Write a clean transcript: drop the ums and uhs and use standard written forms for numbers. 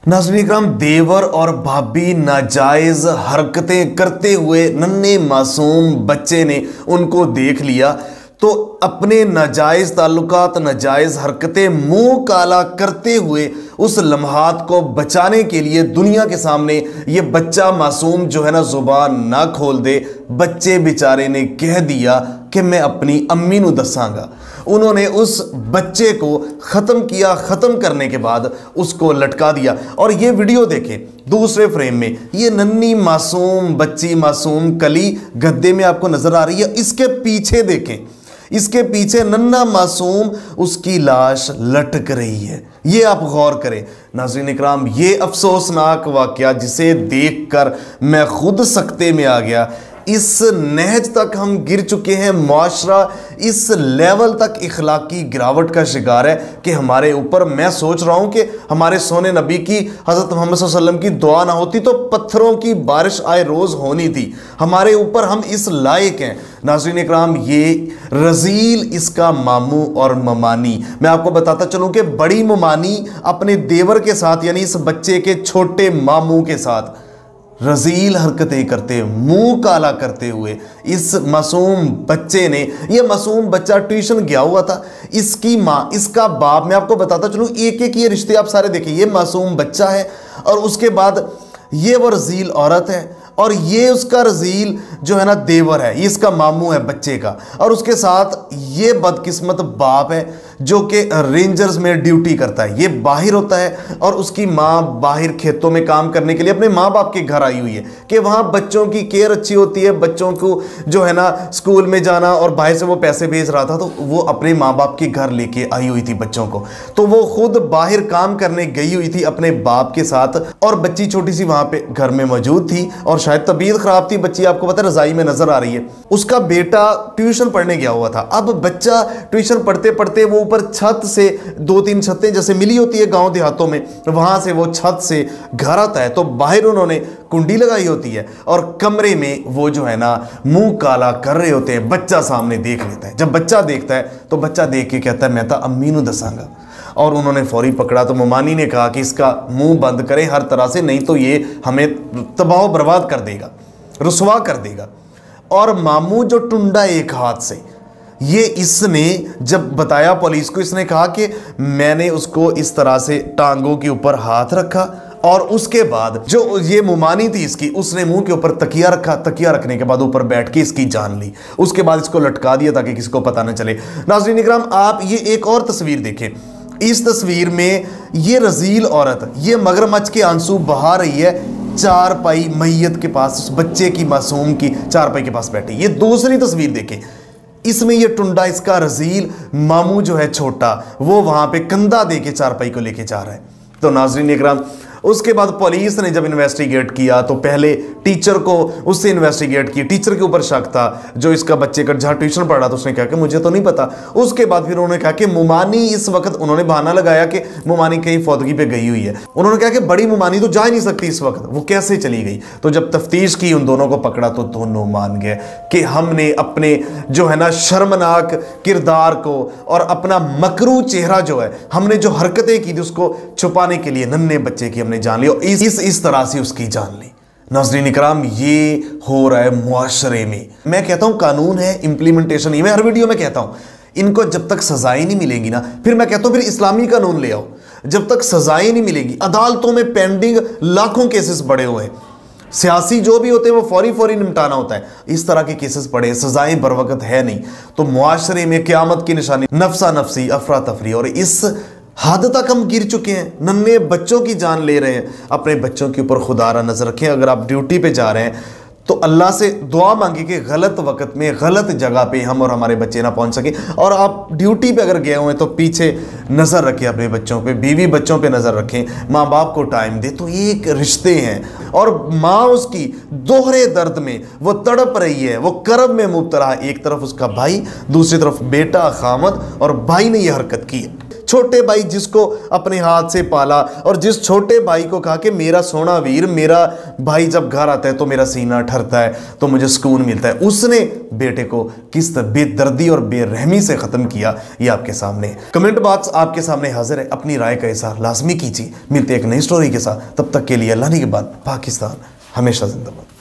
नाज़रीन इकराम, देवर और भाभी नाजायज हरकतें करते हुए नन्हे मासूम बच्चे ने उनको देख लिया तो अपने नाजायज ताल्लुकात, नाजायज हरकतें मुंह काला करते हुए उस लम्हात को बचाने के लिए दुनिया के सामने ये बच्चा मासूम जो है ना जुबान ना खोल दे, बच्चे बेचारे ने कह दिया कि मैं अपनी अम्मी नू दसांगा। उन्होंने उस बच्चे को ख़त्म किया। ख़त्म करने के बाद उसको लटका दिया। और ये वीडियो देखें दूसरे फ्रेम में, ये नन्ही मासूम बच्ची, मासूम कली गद्दे में आपको नज़र आ रही है। इसके पीछे देखें, इसके पीछे नन्हा मासूम उसकी लाश लटक रही है। ये आप गौर करें नाज़रीन इकराम, ये अफसोसनाक वाक़या जिसे देखकर मैं खुद सकते में आ गया। इस नहज तक हम गिर चुके हैं, मुआशरा इस लेवल तक इखलाकी गिरावट का शिकार है कि हमारे ऊपर, मैं सोच रहा हूं कि हमारे सोने नबी की, हज़रत मोहम्मद सल्लल्लाहु अलैहि वसल्लम की दुआ ना होती तो पत्थरों की बारिश आए रोज़ होनी थी। हमारे ऊपर हम इस लायक हैं। नाज़रीन इकराम, ये रज़ील इसका मामू और ममानी, मैं आपको बताता चलूं कि बड़ी ममानी अपने देवर के साथ, यानी इस बच्चे के छोटे मामू के साथ रज़ील हरकतें करते, मुंह काला करते हुए इस मासूम बच्चे ने, ये मासूम बच्चा ट्यूशन गया हुआ था, इसकी माँ, इसका बाप, मैं आपको बताता चलूँ एक एक ये रिश्ते आप सारे देखिए। ये मासूम बच्चा है और उसके बाद ये वो रज़ील औरत है और ये उसका रज़ील जो है ना देवर है, ये इसका मामू है बच्चे का, और उसके साथ ये बदकिस्मत बाप है जो कि रेंजर्स में ड्यूटी करता है। ये बाहर होता है और उसकी माँ बाहर खेतों में काम करने के लिए अपने माँ बाप के घर आई हुई है कि वहाँ बच्चों की केयर अच्छी होती है, बच्चों को जो है ना स्कूल में जाना, और बाहर से वो पैसे भेज रहा था तो वो अपने माँ बाप के घर लेके आई हुई थी बच्चों को। तो वो खुद बाहर काम करने गई हुई थी अपने बाप के साथ, और बच्ची छोटी सी वहाँ पे घर में मौजूद थी और शायद तबीयत खराब थी। बच्ची आपको पता है रज़ाई में नजर आ रही है। उसका बेटा ट्यूशन पढ़ने गया हुआ था। अब बच्चा ट्यूशन पढ़ते पढ़ते वो ऊपर छत से, 2-3 छतें जैसे मिली होती है गांव देहातों में, वहां से वो छत से घर आता है तो बाहर उन्होंने कुंडी लगाई होती है और कमरे में वो जो है ना मुंह काला कर रहे होते हैं। बच्चा सामने देख लेता है। जब बच्चा देखता है तो बच्चा देख के कहता है मैं तो अम्मी नू दसांगा, और उन्होंने फौरी पकड़ा। तो ममानी ने कहा कि इसका मुंह बंद करें हर तरह से, नहीं तो ये हमें तबाह बर्बाद कर देगा, रुसवा कर देगा। और मामू जो टुंडा एक हाथ से, ये इसने जब बताया पुलिस को, इसने कहा कि मैंने उसको इस तरह से टांगों के ऊपर हाथ रखा और उसके बाद जो ये मुमानी थी इसकी, उसने मुंह के ऊपर तकिया रखा, तकिया रखने के बाद ऊपर बैठ के इसकी जान ली। उसके बाद इसको लटका दिया ताकि किसी को पता न चले। नाज़रीन इकराम, आप ये एक और तस्वीर देखें। इस तस्वीर में ये रज़ील औरत, ये मगरमच्छ के आंसू बहा रही है चारपाई मैयत के पास, उस बच्चे की, मासूम की चारपाई के पास बैठी। ये दूसरी तस्वीर देखें, इसमें ये टुंडा, इसका रज़ील मामू जो है छोटा, वो वहां पे कंधा दे के चारपाई को लेके जा रहा है। तो नाज़रीन इकराम, उसके बाद पुलिस ने जब इन्वेस्टिगेट किया तो पहले टीचर को उससे इन्वेस्टिगेट की, टीचर के ऊपर शक था जो इसका बच्चे का जहाँ ट्यूशन पढ़ रहा था, उसने कहा कि मुझे तो नहीं पता। उसके बाद फिर उन्होंने कहा कि मुमानी इस वक्त, उन्होंने बहाना लगाया कि मुमानी कहीं फौतगी पे गई हुई है। उन्होंने कहा कि बड़ी मुमानी तो जा ही नहीं सकती इस वक्त, वो कैसे चली गई। तो जब तफ्तीश की, उन दोनों को पकड़ा तो दोनों मान गए कि हमने अपने जो है ना शर्मनाक किरदार को और अपना मकरू चेहरा जो है, हमने जो हरकतें की थी उसको छुपाने के लिए नन्हे बच्चे की हमने जान ली और इस तरह से उसकी जान ली। नाज़रीन इकराम, ये हो रहा है मुआशरे में। मैं कहता हूं कानून है, इंप्लीमेंटेशन, ये मैं हर वीडियो में कहता हूं, इनको जब तक सजाएं नहीं मिलेंगी ना, फिर मैं कहता हूं फिर इस्लामी कानून ले आओ। जब तक सजाएं नहीं मिलेंगी, अदालतों में पेंडिंग लाखों केसेस पड़े हुए हैं, सियासी जो भी होते हैं वो फौरी निपटाना होता है, इस तरह के केसेस पड़े, सजाएं बर वक्त है नहीं। तो मुआशरे में क़यामत की निशानी नफ्सा नफ्सी, अफरा तफरी, और इस हद तक हम गिर चुके हैं। नन्हे बच्चों की जान ले रहे हैं। अपने बच्चों के ऊपर खुदारा नजर रखें। अगर आप ड्यूटी पे जा रहे हैं तो अल्लाह से दुआ मांगे कि गलत वक्त में, गलत जगह पे हम और हमारे बच्चे ना पहुंच सके। और आप ड्यूटी पे अगर गए हुए हैं तो पीछे नज़र रखें अपने बच्चों पे, बीवी बच्चों पे नज़र रखें, माँ बाप को टाइम दे। तो ये एक रिश्ते हैं और माँ उसकी दोहरे दर्द में वो तड़प रही है, वो कर्ब में मुब्तला है। एक तरफ उसका भाई, दूसरी तरफ बेटा खामद, और भाई ने यह हरकत की है। छोटे भाई जिसको अपने हाथ से पाला, और जिस छोटे भाई को कहा कि मेरा सोना वीर, मेरा भाई जब घर आता है तो मेरा सीना ठरता है, तो मुझे सुकून मिलता है, उसने बेटे को किस बेदर्दी और बेरहमी से ख़त्म किया, ये आपके सामने। कमेंट बॉक्स आपके सामने हाजिर है, अपनी राय का इज़हार लाजमी कीजिए। मिलते एक नई स्टोरी के साथ, तब तक के लिए अल्लाह के बाद पाकिस्तान हमेशा जिंदाबाद।